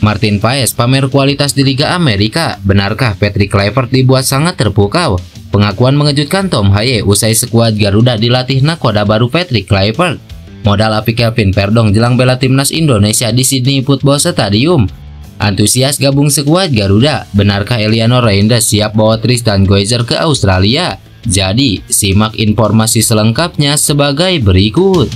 Martin Paes pamer kualitas di Liga Amerika. Benarkah Patrick Kluivert dibuat sangat terpukau? Pengakuan mengejutkan Tom Haye usai skuad Garuda dilatih nakoda baru Patrick Kluivert. Modal api Kelvin Verdong jelang bela timnas Indonesia di Sydney Football Stadium. Antusias gabung skuad Garuda. Benarkah Eliano Reinders siap bawa Tristan Goizer ke Australia? Jadi, simak informasi selengkapnya sebagai berikut.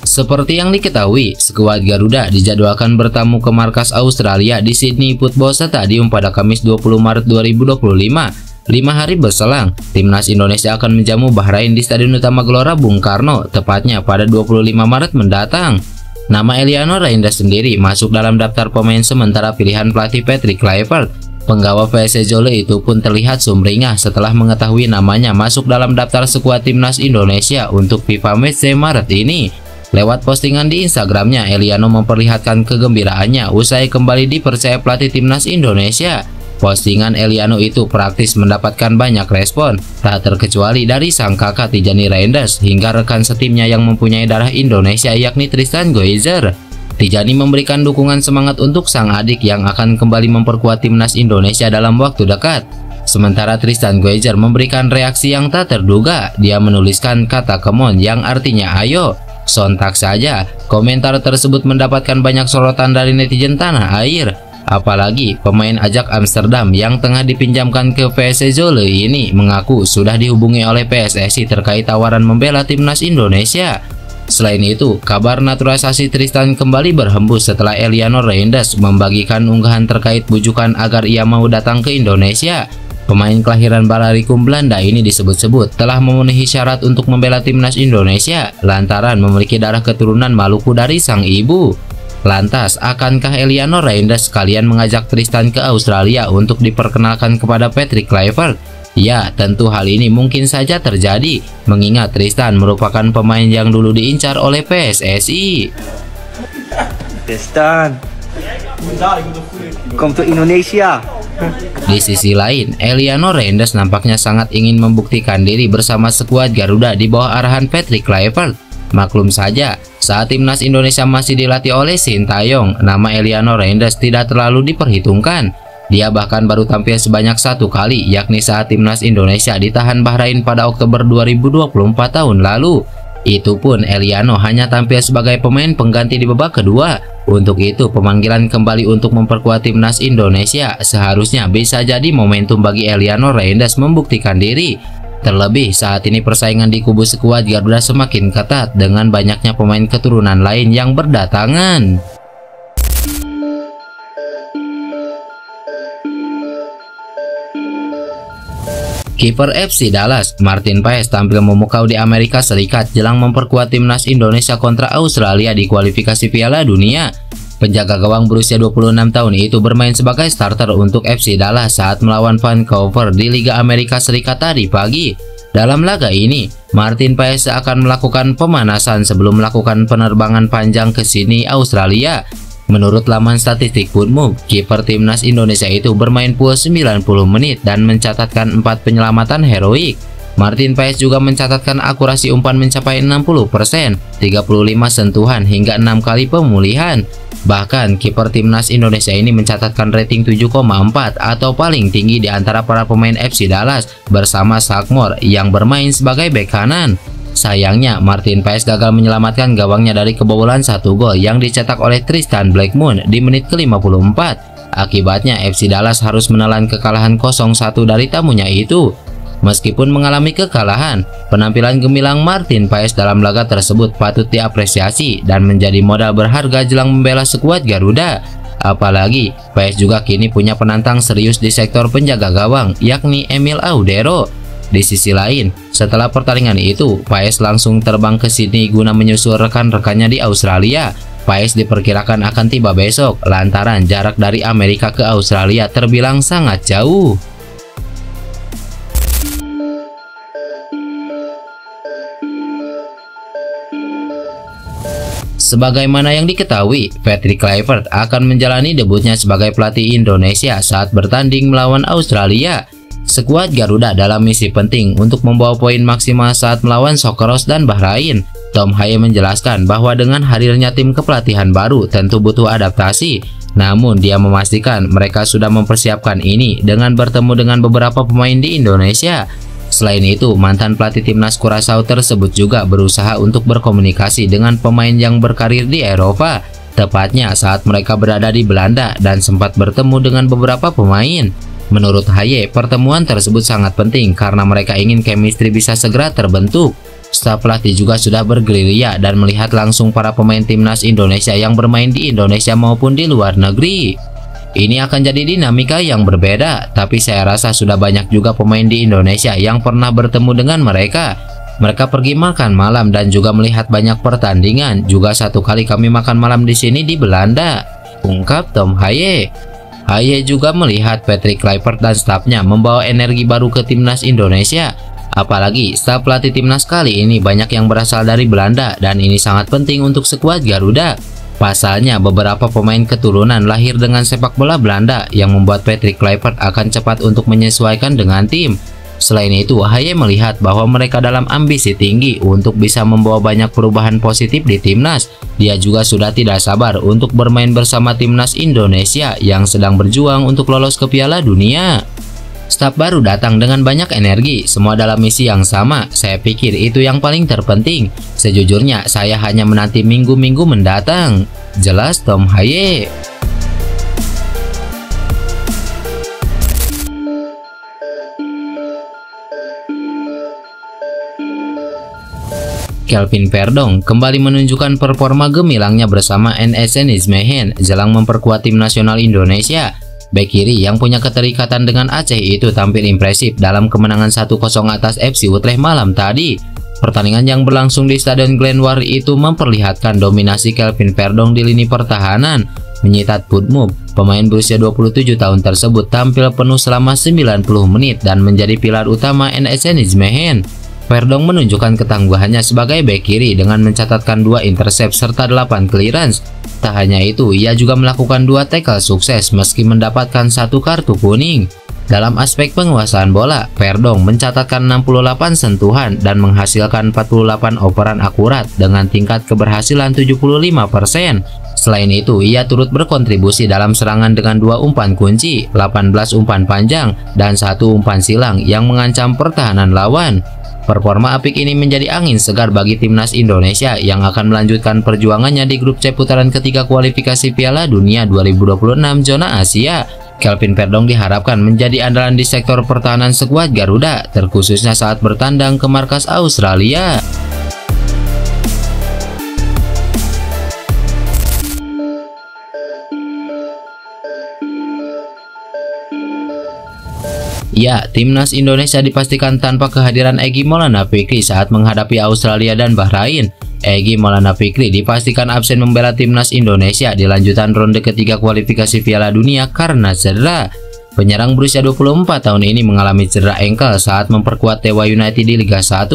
Seperti yang diketahui, skuad Garuda dijadwalkan bertamu ke markas Australia di Sydney Football Stadium pada Kamis 20 Maret 2025. 5 hari berselang, timnas Indonesia akan menjamu Bahrain di Stadion Utama Gelora Bung Karno, tepatnya pada 25 Maret mendatang. Nama Eliano Reinders sendiri masuk dalam daftar pemain sementara pilihan pelatih Patrick Kluivert. Penggawa PSC Zwolle itu pun terlihat sumringah setelah mengetahui namanya masuk dalam daftar skuad timnas Indonesia untuk FIFA Matchday Maret ini. Lewat postingan di Instagramnya, Eliano memperlihatkan kegembiraannya usai kembali dipercaya pelatih timnas Indonesia. Postingan Eliano itu praktis mendapatkan banyak respon, tak terkecuali dari sang kakak Tijani Reinders hingga rekan setimnya yang mempunyai darah Indonesia yakni Tristan Goizer. Tijani memberikan dukungan semangat untuk sang adik yang akan kembali memperkuat timnas Indonesia dalam waktu dekat. Sementara Tristan Goizer memberikan reaksi yang tak terduga. Dia menuliskan kata "come on" yang artinya ayo. Sontak saja, komentar tersebut mendapatkan banyak sorotan dari netizen tanah air. Apalagi pemain Ajax Amsterdam yang tengah dipinjamkan ke PSC Zwolle ini mengaku sudah dihubungi oleh PSSI terkait tawaran membela timnas Indonesia. Selain itu, kabar naturalisasi Tristan kembali berhembus setelah Eliano Reinders membagikan unggahan terkait bujukan agar ia mau datang ke Indonesia. Pemain kelahiran Blaricum Belanda ini disebut-sebut telah memenuhi syarat untuk membela timnas Indonesia lantaran memiliki darah keturunan Maluku dari sang ibu. Lantas, akankah Eliano Reinders sekalian mengajak Tristan ke Australia untuk diperkenalkan kepada Patrick Kluivert? Ya, tentu hal ini mungkin saja terjadi, mengingat Tristan merupakan pemain yang dulu diincar oleh PSSI. Tristan, come to Indonesia. Di sisi lain, Eliano Reinders nampaknya sangat ingin membuktikan diri bersama skuad Garuda di bawah arahan Patrick Kluivert. Maklum saja, saat timnas Indonesia masih dilatih oleh Sintayong, nama Eliano Reinders tidak terlalu diperhitungkan. Dia bahkan baru tampil sebanyak 1 kali, yakni saat timnas Indonesia ditahan Bahrain pada Oktober 2024 tahun lalu. Itu pun Eliano hanya tampil sebagai pemain pengganti di babak kedua. Untuk itu, pemanggilan kembali untuk memperkuat timnas Indonesia seharusnya bisa jadi momentum bagi Eliano Reinders membuktikan diri. Terlebih saat ini persaingan di kubu skuad Garuda semakin ketat dengan banyaknya pemain keturunan lain yang berdatangan. Kiper FC Dallas, Martin Paes tampil memukau di Amerika Serikat jelang memperkuat timnas Indonesia kontra Australia di kualifikasi Piala Dunia. Penjaga gawang berusia 26 tahun itu bermain sebagai starter untuk FC Dallas saat melawan Vancouver di Liga Amerika Serikat tadi pagi. Dalam laga ini, Martin Paes akan melakukan pemanasan sebelum melakukan penerbangan panjang ke Sydney, Australia. Menurut laman statistik Footmove, kiper timnas Indonesia itu bermain full 90 menit dan mencatatkan 4 penyelamatan heroik. Martin Paes juga mencatatkan akurasi umpan mencapai 60%, 35 sentuhan hingga 6 kali pemulihan. Bahkan kiper timnas Indonesia ini mencatatkan rating 7,4 atau paling tinggi di antara para pemain FC Dallas bersama Sakmor yang bermain sebagai bek kanan. Sayangnya, Martin Paes gagal menyelamatkan gawangnya dari kebobolan 1 gol yang dicetak oleh Tristan Blackmon di menit ke-54. Akibatnya, FC Dallas harus menelan kekalahan 0-1 dari tamunya itu. Meskipun mengalami kekalahan, penampilan gemilang Martin Paes dalam laga tersebut patut diapresiasi dan menjadi modal berharga jelang membela skuad Garuda. Apalagi, Paes juga kini punya penantang serius di sektor penjaga gawang, yakni Emil Audero. Di sisi lain, setelah pertandingan itu, Paes langsung terbang ke Sydney guna menyusul rekan-rekannya di Australia. Paes diperkirakan akan tiba besok lantaran jarak dari Amerika ke Australia terbilang sangat jauh. Sebagaimana yang diketahui, Patrick Kluivert akan menjalani debutnya sebagai pelatih Indonesia saat bertanding melawan Australia. Skuad Garuda dalam misi penting untuk membawa poin maksimal saat melawan Socceroos dan Bahrain. Tom Haye menjelaskan bahwa dengan hadirnya tim kepelatihan baru tentu butuh adaptasi. Namun dia memastikan mereka sudah mempersiapkan ini dengan bertemu dengan beberapa pemain di Indonesia. Selain itu, mantan pelatih timnas Curaçao tersebut juga berusaha untuk berkomunikasi dengan pemain yang berkarir di Eropa, tepatnya saat mereka berada di Belanda dan sempat bertemu dengan beberapa pemain. Menurut Haye, pertemuan tersebut sangat penting karena mereka ingin chemistry bisa segera terbentuk. Staf pelatih juga sudah bergerilya dan melihat langsung para pemain timnas Indonesia yang bermain di Indonesia maupun di luar negeri. Ini akan jadi dinamika yang berbeda, tapi saya rasa sudah banyak juga pemain di Indonesia yang pernah bertemu dengan mereka. Mereka pergi makan malam dan juga melihat banyak pertandingan. Juga satu kali kami makan malam di sini di Belanda, ungkap Tom Haye. Haye juga melihat Patrick Kluivert dan stafnya membawa energi baru ke timnas Indonesia. Apalagi staf pelatih timnas kali ini banyak yang berasal dari Belanda dan ini sangat penting untuk skuad Garuda. Pasalnya beberapa pemain keturunan lahir dengan sepak bola Belanda yang membuat Patrick Kluivert akan cepat untuk menyesuaikan dengan tim. Selain itu, Haye melihat bahwa mereka dalam ambisi tinggi untuk bisa membawa banyak perubahan positif di timnas. Dia juga sudah tidak sabar untuk bermain bersama timnas Indonesia yang sedang berjuang untuk lolos ke Piala Dunia. Staf baru datang dengan banyak energi, semua dalam misi yang sama. Saya pikir itu yang paling terpenting. Sejujurnya, saya hanya menanti minggu-minggu mendatang, jelas Tom Haye. Kelvin Verdong kembali menunjukkan performa gemilangnya bersama NS Nijmegen jelang memperkuat tim nasional Indonesia. Bek kiri yang punya keterikatan dengan Aceh itu tampil impresif dalam kemenangan 1-0 atas FC Utrecht malam tadi. Pertandingan yang berlangsung di Stadion Glenwaer itu memperlihatkan dominasi Kelvin Verdong di lini pertahanan. Menyitat Putmub, pemain berusia 27 tahun tersebut tampil penuh selama 90 menit dan menjadi pilar utama NS Nijmegen. Verdong menunjukkan ketangguhannya sebagai bek kiri dengan mencatatkan 2 intercept serta 8 clearance. Tak hanya itu, ia juga melakukan 2 tackle sukses meski mendapatkan 1 kartu kuning. Dalam aspek penguasaan bola, Verdong mencatatkan 68 sentuhan dan menghasilkan 48 operan akurat dengan tingkat keberhasilan 75%. Selain itu, ia turut berkontribusi dalam serangan dengan 2 umpan kunci, 18 umpan panjang, dan 1 umpan silang yang mengancam pertahanan lawan. Performa apik ini menjadi angin segar bagi timnas Indonesia yang akan melanjutkan perjuangannya di grup C putaran ketiga kualifikasi Piala Dunia 2026 zona Asia. Kelvin Verdong diharapkan menjadi andalan di sektor pertahanan skuad Garuda, terkhususnya saat bertandang ke markas Australia. Ya, timnas Indonesia dipastikan tanpa kehadiran Egy Maulana Fikri saat menghadapi Australia dan Bahrain. Egy Maulana Fikri dipastikan absen membela timnas Indonesia di lanjutan ronde ketiga kualifikasi Piala Dunia karena cedera. Penyerang berusia 24 tahun ini mengalami cedera engkel saat memperkuat Dewa United di Liga 1.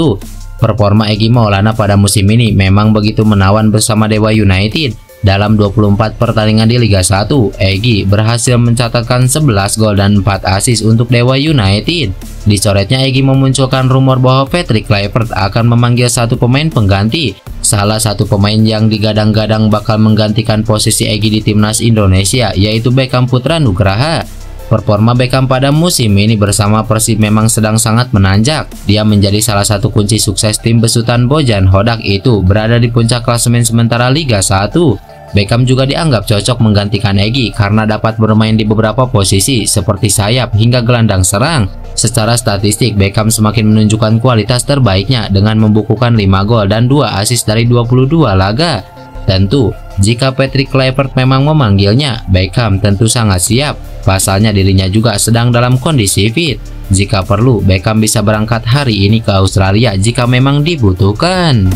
Performa Egy Maulana pada musim ini memang begitu menawan bersama Dewa United. Dalam 24 pertandingan di Liga 1, Egy berhasil mencatatkan 11 gol dan 4 assist untuk Dewa United. Dicoretnya Egy memunculkan rumor bahwa Patrick Kluivert akan memanggil 1 pemain pengganti. Salah satu pemain yang digadang-gadang bakal menggantikan posisi Egy di timnas Indonesia yaitu Beckham Putra Nugraha. Performa Beckham pada musim ini bersama Persib memang sedang sangat menanjak. Dia menjadi salah satu kunci sukses tim besutan Bojan Hodak itu berada di puncak klasemen sementara Liga 1. Beckham juga dianggap cocok menggantikan Egy karena dapat bermain di beberapa posisi seperti sayap hingga gelandang serang. Secara statistik, Beckham semakin menunjukkan kualitas terbaiknya dengan membukukan 5 gol dan 2 assist dari 22 laga. Tentu, jika Patrick Kluivert memang memanggilnya, Beckham tentu sangat siap. Pasalnya dirinya juga sedang dalam kondisi fit. Jika perlu, Beckham bisa berangkat hari ini ke Australia jika memang dibutuhkan.